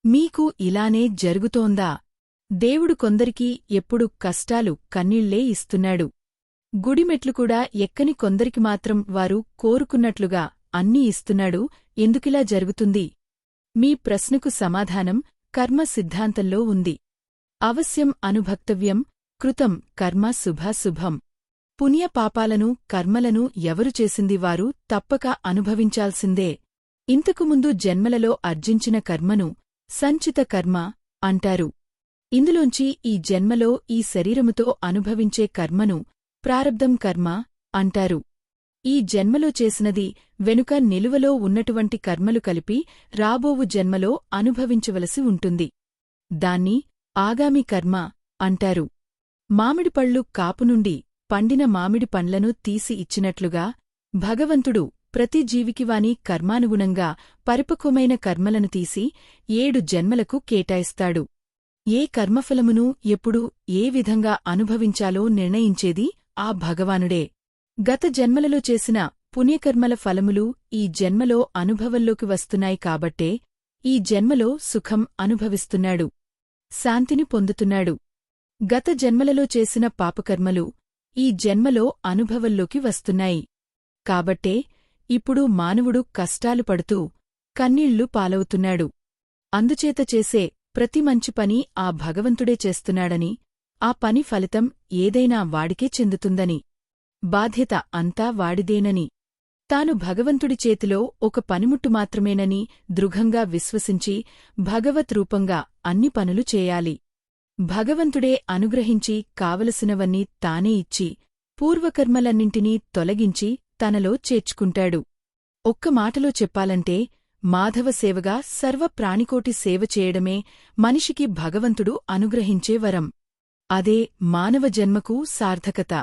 మీకు ఇలానే జరుగుతోందా? దేవుడు కొందరికి ఎప్పుడు కష్టాలు కన్నీళ్లే ఇస్తున్నాడు. గుడిమెట్లు కూడా ఎక్కని కొందరికి మాత్రం వారు కోరుకున్నట్లుగా అన్నీ ఇస్తున్నాడు. ఎందుకిలా జరుగుతుంది? మీ ప్రశ్నకు సమాధానం కర్మ సిద్ధాంతంలో ఉంది. అవశ్యం అనుభక్తవ్యం కృతం కర్మ శుభాశుభం. పుణ్యపాపాలను కర్మలను ఎవరు చేసింది వారు తప్పక అనుభవించాల్సిందే. ఇంతకుముందు జన్మలలో అర్జించిన కర్మను సంచిత కర్మ అంటారు. ఇందులోంచి ఈ జన్మలో ఈ శరీరముతో అనుభవించే కర్మను ప్రారబ్ధం కర్మ అంటారు. ఈ జన్మలో చేసినది వెనుక నిలువలో ఉన్నటువంటి కర్మలు కలిపి రాబోవు జన్మలో అనుభవించవలసి ఉంటుంది. దాన్ని ఆగామి కర్మ అంటారు. మామిడిపళ్ళు కాపునుండి పండిన మామిడి పండ్లను తీసి ఇచ్చినట్లుగా భగవంతుడు ప్రతి జీవికివాని కర్మానుగుణంగా పరిపక్వమైన కర్మలను తీసి 7 జన్మలకు కేటాయిస్తాడు. ఏ కర్మఫలమును ఎప్పుడు ఏ విధంగా అనుభవించాలో నిర్ణయించేది ఆ భగవానుడే. గత జన్మలలో చేసిన పుణ్యకర్మల ఫలములు ఈ జన్మలో అనుభవంలోకి వస్తున్నాయి కాబట్టే ఈ జన్మలో సుఖం అనుభవిస్తున్నాడు, శాంతిని పొందుతున్నాడు. గత జన్మలలో చేసిన పాపకర్మలు ఈ జన్మలో అనుభవంలోకి వస్తున్నాయి కాబట్టే ఇప్పుడు మానవుడు కష్టాలు పడుతూ కన్నీళ్లు పాలవుతున్నాడు. అందుచేత చేసే ప్రతి మంచి పని ఆ భగవంతుడే చేస్తున్నాడని, ఆ పని ఫలితం ఏదైనా వాడికే చెందుతుందని, బాధ్యత అంతా వాడిదేనని, తాను భగవంతుడి చేతిలో ఒక పనిముట్టు మాత్రమేనని దృఢంగా విశ్వసించి భగవత్ రూపంగా అన్ని పనులు చేయాలి. భగవంతుడే అనుగ్రహించి కావలసినవన్నీ తానే ఇచ్చి పూర్వకర్మలన్నింటినీ తొలగించి తనలో చేర్చుకుంటాడు. ఒక్క మాటలో చెప్పాలంటే మాధవ సేవగా సర్వప్రాణికోటి సేవ చేయడమే మనిషికి భగవంతుడు అనుగ్రహించే వరం. అదే మానవ జన్మకు సార్థకత.